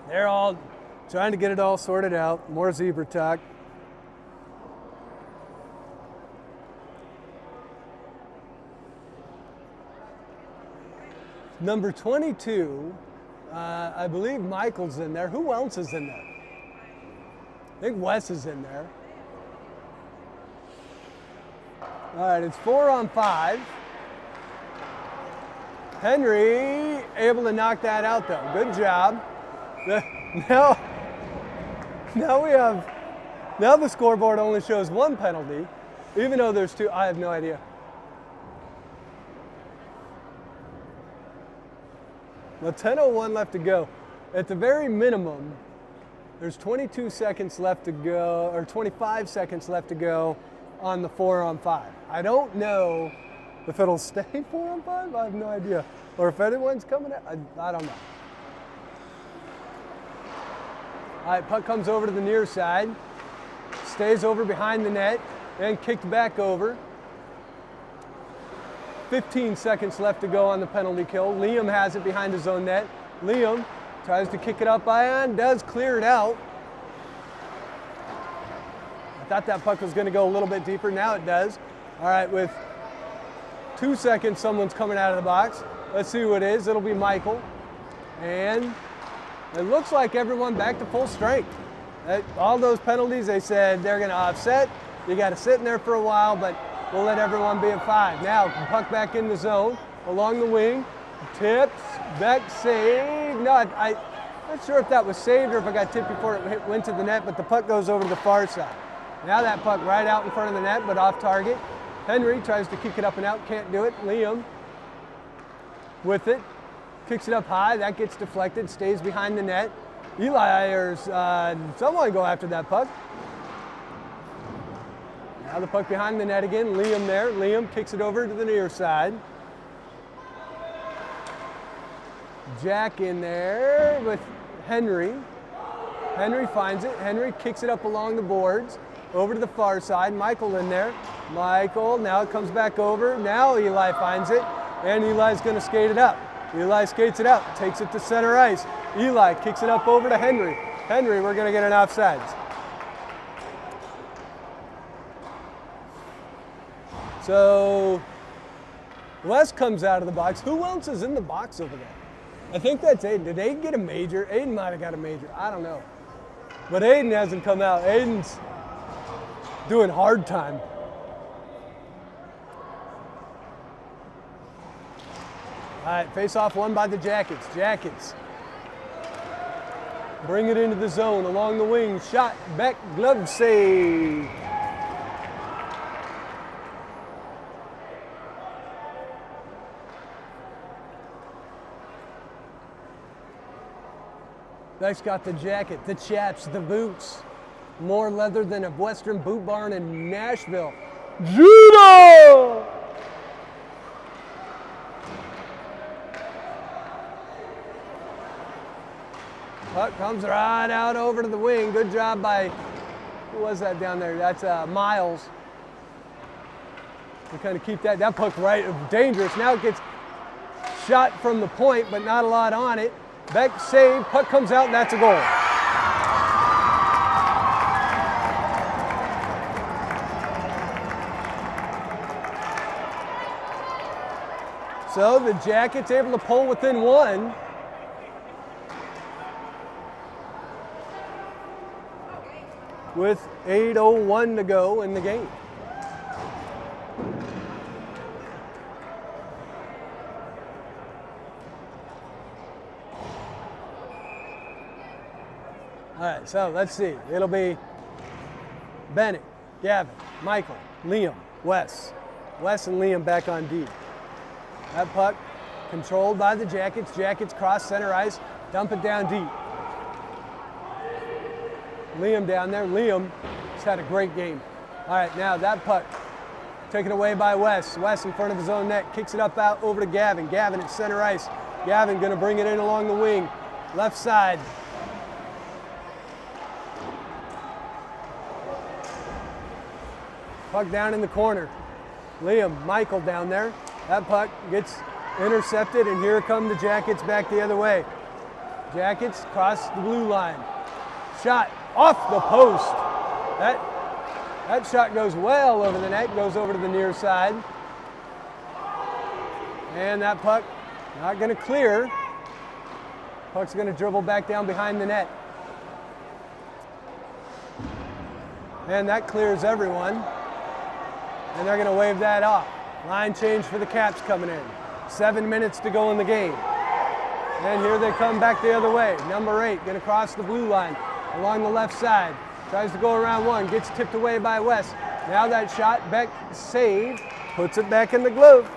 They're all trying to get it all sorted out. More zebra talk. Number 22, I believe Michael's in there. Who else is in there? I think Wes is in there. All right, it's 4 on 5. Henry able to knock that out though. Good job. Now the scoreboard only shows 1 penalty, even though there's 2. I have no idea. Well, 10:01 left to go. At the very minimum, there's 22 seconds left to go, or 25 seconds left to go on the 4 on 5. I don't know if it'll stay 4 on 5. I have no idea. Or if anyone's coming out. I don't know. All right, puck comes over to the near side. Stays over behind the net and kicked back over. 15 seconds left to go on the penalty kill. Liam has it behind his own net. Liam tries to kick it up ion, does clear it out. I thought that puck was going to go a little bit deeper. Now it does. All right, with 2 seconds, someone's coming out of the box. Let's see who it is. It'll be Michael. And it looks like everyone back to full strength. All those penalties, they said they're going to offset. You got to sit in there for a while, but we'll let everyone be at 5. Now, puck back in the zone. along the wing. Tips, Beck save. No, I'm not sure if that was saved or if I got tipped before it went to the net, but the puck goes over to the far side. Now that puck right out in front of the net, but off target. Henry tries to kick it up and out, can't do it. Liam with it, kicks it up high, that gets deflected, stays behind the net. Eli or someone go after that puck. Now the puck behind the net again, Liam there. Liam kicks it over to the near side. Jack in there with Henry. Henry finds it. Henry kicks it up along the boards, over to the far side. Michael in there. Michael, now it comes back over. Now Eli finds it, and Eli's going to skate it up. Eli skates it up, takes it to center ice. Eli kicks it up over to Henry. Henry, we're going to get an offsides. So Wes comes out of the box. Who else is in the box over there? I think that's Aiden. Did Aiden get a major? Aiden might have got a major. I don't know. But Aiden hasn't come out. Aiden's doing hard time. All right, face-off won by the Jackets. Jackets bring it into the zone along the wing. Shot, Beck, glove save. Beck's got the jacket, the chaps, the boots. More leather than a Western boot barn in Nashville. Judah! Puck comes right out over to the wing. Good job by, who was that down there? That's Miles. To kind of keep that puck right, dangerous. Now it gets shot from the point, but not a lot on it. Beck save, puck comes out, and that's a goal. So the Jackets able to pull within one. With 8:01 to go in the game. All right, so let's see. It'll be Bennett, Gavin, Michael, Liam, Wes. Wes and Liam back on D. That puck controlled by the Jackets. Jackets cross center ice, dump it down deep. Liam down there. Liam has had a great game. All right, now that puck taken away by Wes. Wes in front of his own net, kicks it up out over to Gavin. Gavin at center ice. Gavin going to bring it in along the wing. Left side. Puck down in the corner. Liam, Michael down there. That puck gets intercepted, and here come the Jackets back the other way. Jackets cross the blue line. Shot off the post. That shot goes well over the net, goes over to the near side. And that puck not going to clear. Puck's going to dribble back down behind the net. And that clears everyone. And they're going to wave that off. Line change for the Caps coming in. 7 minutes to go in the game. And here they come back the other way. Number 8 going to cross the blue line along the left side. Tries to go around one, gets tipped away by West. Now that shot, Beck saved, puts it back in the glove.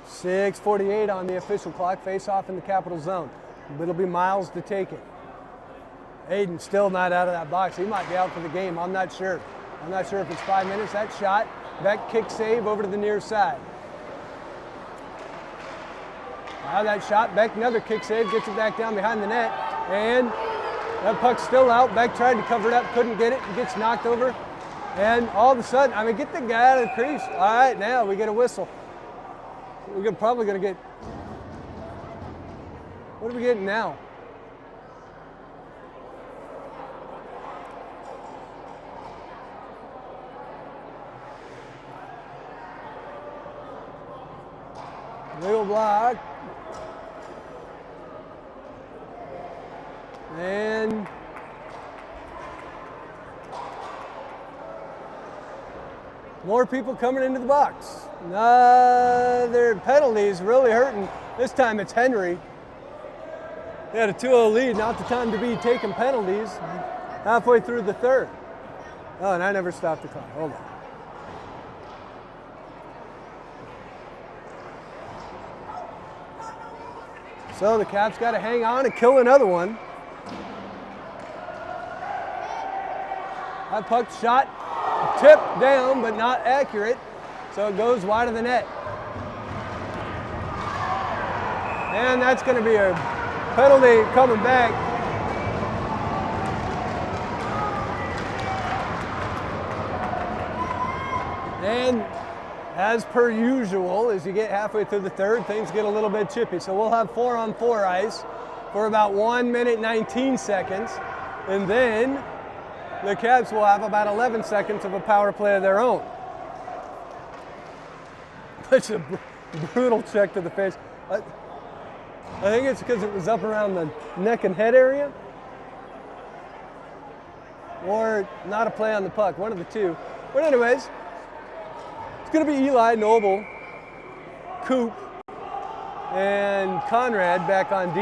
.6:48 on the official clock, face off in the Capital Zone. It'll be Miles to take it. Aiden still not out of that box. He might be out for the game. I'm not sure. I'm not sure if it's 5 minutes. That shot, Beck kick save over to the near side. Now that shot, Beck another kick save, gets it back down behind the net. And that puck's still out. Beck tried to cover it up, couldn't get it. It gets knocked over. And all of a sudden, get the guy out of the crease. All right, now we get a whistle. We're probably going to get, what are we getting now? Wiggle block. And more people coming into the box. Their penalties really hurting. This time it's Henry. They had a 2-0 lead, not the time to be taking penalties halfway through the third. Oh, and I never stopped the clock. Hold on. So the Caps got to hang on and kill another one. That puck shot, tipped down, but not accurate. So it goes wide of the net. And that's going to be a penalty coming back. And as per usual, as you get halfway through the third, things get a little bit chippy. So we'll have 4-on-4 ice for about 1 minute 19 seconds. And then the Caps will have about 11 seconds of a power play of their own. Such a brutal check to the face. I think it's because it was up around the neck and head area. Or not a play on the puck, one of the two. But anyways, it's going to be Eli, Noble, Coop, and Conrad back on D.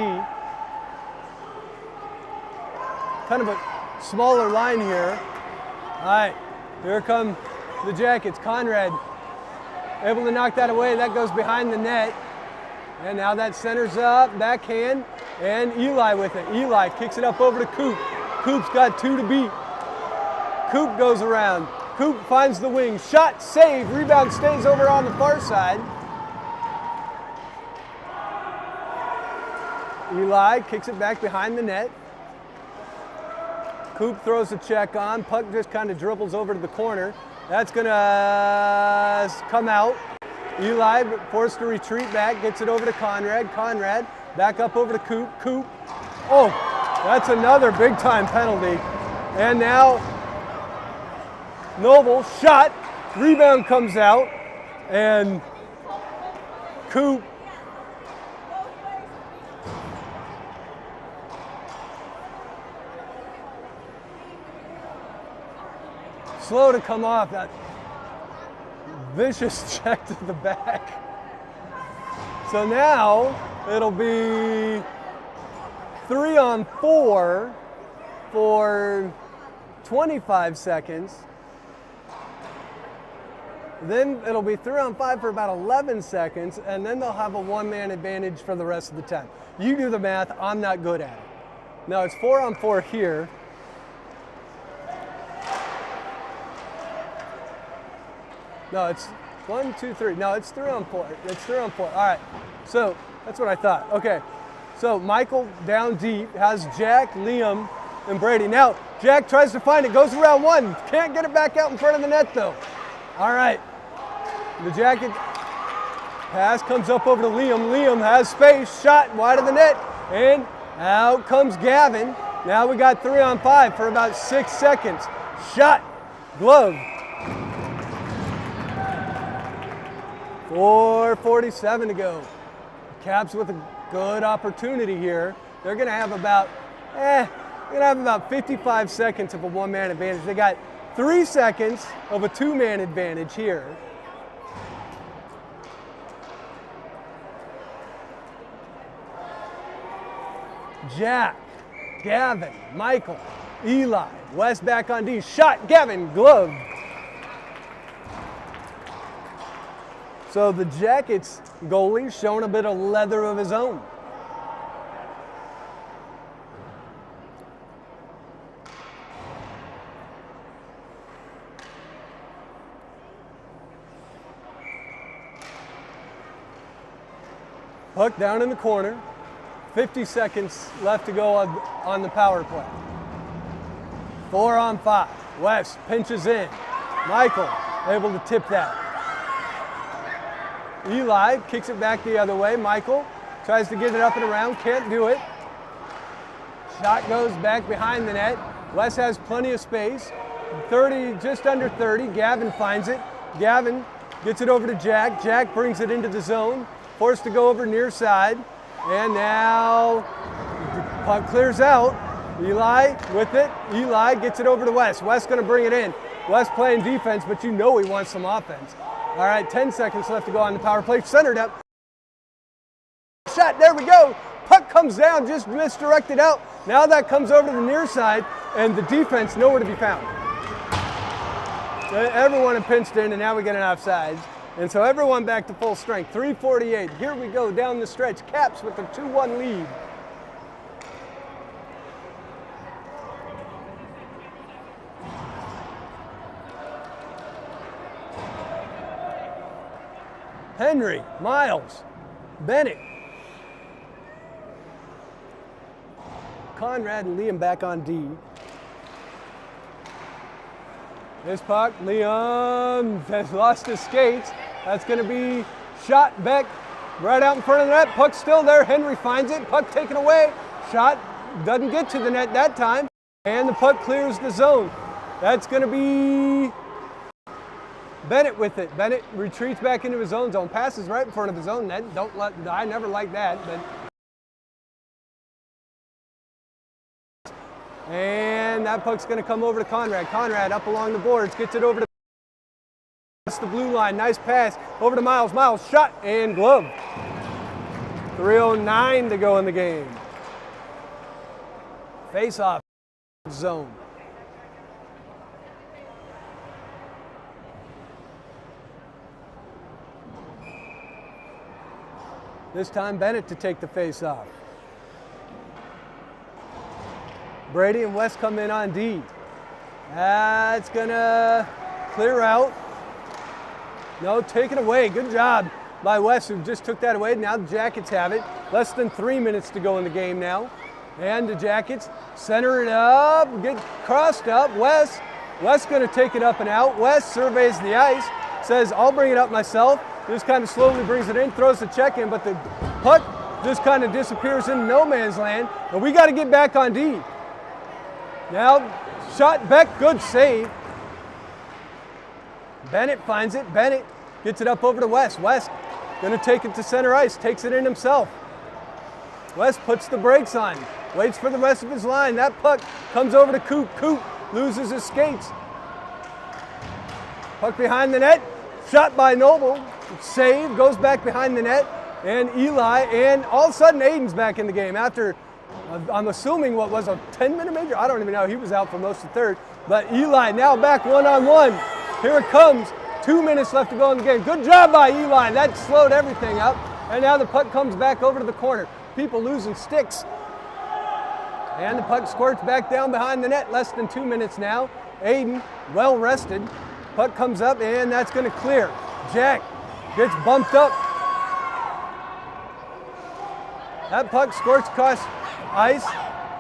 Kind of a smaller line here. All right, here come the Jackets. Conrad able to knock that away. That goes behind the net. And now that centers up, backhand, and Eli with it. Eli kicks it up over to Coop. Coop's got 2 to beat. Coop goes around. Coop finds the wing. Shot, save, rebound stays over on the far side. Eli kicks it back behind the net. Coop throws a check on. Puck just kind of dribbles over to the corner. That's going to come out. Eli forced to retreat back, gets it over to Conrad. Conrad back up over to Coop. Coop. Oh, that's another big time penalty. And now Noble shot, rebound comes out, and Coop slow to come off. That vicious check to the back. So now it'll be 3-on-4 for 25 seconds. Then it'll be 3-on-5 for about 11 seconds, and then they'll have a one-man advantage for the rest of the time. You do the math, I'm not good at it. Now it's 4-on-4 here. No, it's 1, 2, 3. No, it's 3-on-4. It's 3-on-4. All right, so that's what I thought. Okay, so Michael down deep has Jack, Liam, and Brady. Now, Jack tries to find it, goes around one. Can't get it back out in front of the net, though. All right, the Jacket pass comes up over to Liam. Liam has space, shot wide of the net, and out comes Gavin. Now we got 3-on-5 for about 6 seconds. Shot, glove. 4:47 to go. Caps with a good opportunity here. They're gonna have about 55 seconds of a one-man advantage. They got 3 seconds of a two-man advantage here. Jack, Gavin, Michael, Eli, West back on D. Shot, Gavin, glove. So the Jackets goalie showing a bit of leather of his own. Puck down in the corner. 50 seconds left to go on the power play. 4-on-5. West pinches in. Michael able to tip that. Eli kicks it back the other way. Michael tries to get it up and around, can't do it. Shot goes back behind the net. Wes has plenty of space. 30, just under 30. Gavin finds it. Gavin gets it over to Jack. Jack brings it into the zone. forced to go over near side. And now the puck clears out. Eli with it. Eli gets it over to West. West going to bring it in. West playing defense, but you know he wants some offense. All right, 10 seconds left to go on the power play. Centered up. Shot, there we go. Puck comes down, just misdirected out. Now that comes over to the near side, and the defense nowhere to be found. Everyone had pinched in, and now we get an offsides. And so everyone back to full strength. 3:48. Here we go down the stretch. Caps with a 2-1 lead. Henry, Miles, Bennett, Conrad and Liam back on D. This puck, Liam has lost his skates. That's going to be shot back right out in front of the net. Puck's still there. Henry finds it. Puck taken away. Shot doesn't get to the net that time. And the puck clears the zone. That's going to be Bennett with it. Bennett retreats back into his own zone. Passes right in front of his own net. I never like that. And that puck's going to come over to Conrad. Conrad up along the boards, gets it over to the blue line. Nice pass over to Miles. Miles shot and glove. 3:09 to go in the game. Face-off zone. This time Bennett to take the face-off. Brady and West come in on D. That's gonna clear out. No, taken away. Good job by West, who just took that away. Now the Jackets have it. Less than 3 minutes to go in the game now. And the Jackets center it up, get crossed up. West gonna take it up and out. West surveys the ice, says, I'll bring it up myself. Just kind of slowly brings it in, throws the check in, but the puck just kind of disappears in no man's land. And we got to get back on D. Now, shot back, good save. Bennett finds it. Bennett gets it up over to West. West going to take it to center ice, takes it in himself. West puts the brakes on, waits for the rest of his line. That puck comes over to Coop. Coop loses his skates. Puck behind the net, shot by Noble. Save, goes back behind the net, and Eli, and all of a sudden Aiden's back in the game after, I'm assuming what was a 10-minute major? I don't even know. He was out for most of third. But Eli now back one-on-one. Here it comes. 2 minutes left to go in the game. Good job by Eli. That slowed everything up. And now the puck comes back over to the corner. People losing sticks. And the puck squirts back down behind the net. Less than 2 minutes now. Aiden, well rested. Puck comes up, and that's going to clear. Jack gets bumped up. That puck squirts across ice.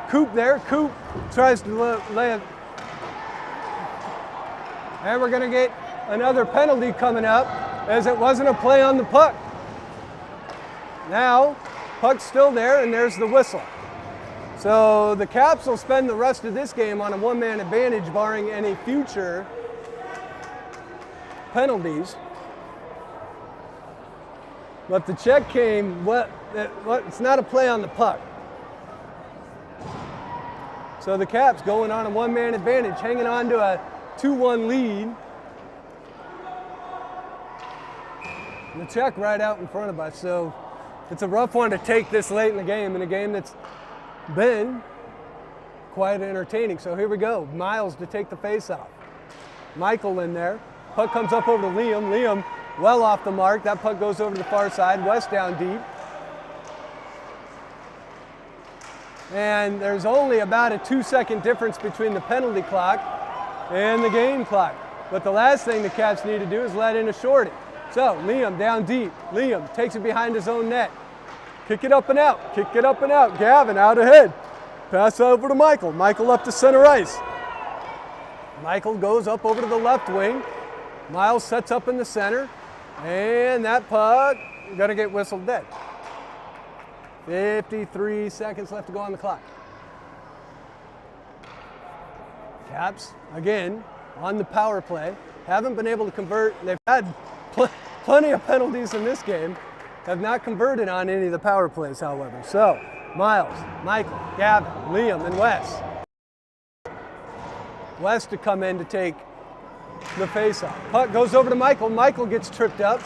Coop there. Coop tries to lay it. And we're going to get another penalty coming up, as it wasn't a play on the puck. Now, puck's still there, and there's the whistle. So the Caps will spend the rest of this game on a one-man advantage, barring any future penalties. But the check came, it's not a play on the puck. So the Caps going on a one-man advantage, hanging on to a 2-1 lead. And the check right out in front of us. So it's a rough one to take this late in a game that's been quite entertaining. So here we go. Miles to take the face-off. Michael in there. Puck comes up over to Liam. Liam well off the mark. That puck goes over to the far side. West down deep. And there's only about a 2-second difference between the penalty clock and the game clock. But the last thing the Caps need to do is let in a shorty. So Liam down deep. Liam takes it behind his own net. Kick it up and out. Kick it up and out. Gavin out ahead. Pass over to Michael. Michael up to center ice. Michael goes up over to the left wing. Miles sets up in the center. And that puck gonna get whistled dead. 53 seconds left to go on the clock. Caps, again, on the power play. Haven't been able to convert. They've had plenty of penalties in this game. have not converted on any of the power plays, however. So, Miles, Michael, Gavin, Liam, and Wes. Wes to come in to take the face-off. Puck goes over to Michael. Michael gets tripped up.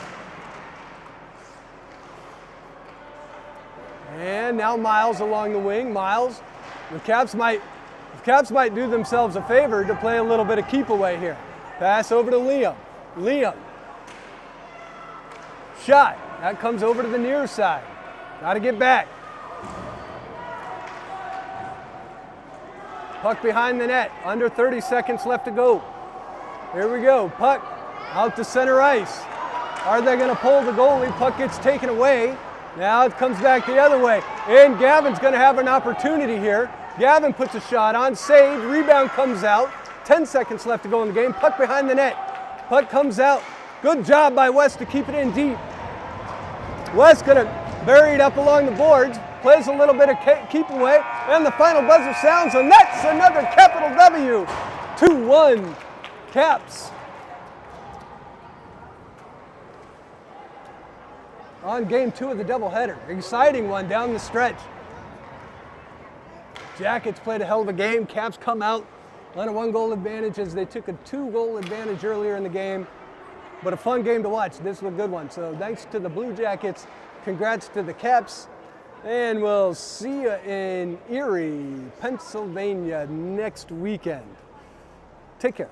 And now Miles along the wing. Miles, the Caps might do themselves a favor to play a little bit of keep away here. Pass over to Liam. Liam. Shot. That comes over to the near side. Got to get back. Puck behind the net. Under 30 seconds left to go. Here we go. Puck out to center ice. Are they going to pull the goalie? Puck gets taken away. Now it comes back the other way. And Gavin's going to have an opportunity here. Gavin puts a shot on. Saved. Rebound comes out. 10 seconds left to go in the game. Puck behind the net. Puck comes out. Good job by Wes to keep it in deep. Wes going to bury it up along the boards. Plays a little bit of keep away. And the final buzzer sounds. And that's another capital W. 2-1 Caps. On game 2 of the doubleheader. Exciting one down the stretch. Jackets played a hell of a game. Caps come out on a 1-goal advantage as they took a 2-goal advantage earlier in the game. But a fun game to watch. This was a good one. So thanks to the Blue Jackets. Congrats to the Caps. And we'll see you in Erie, Pennsylvania next weekend. Take care.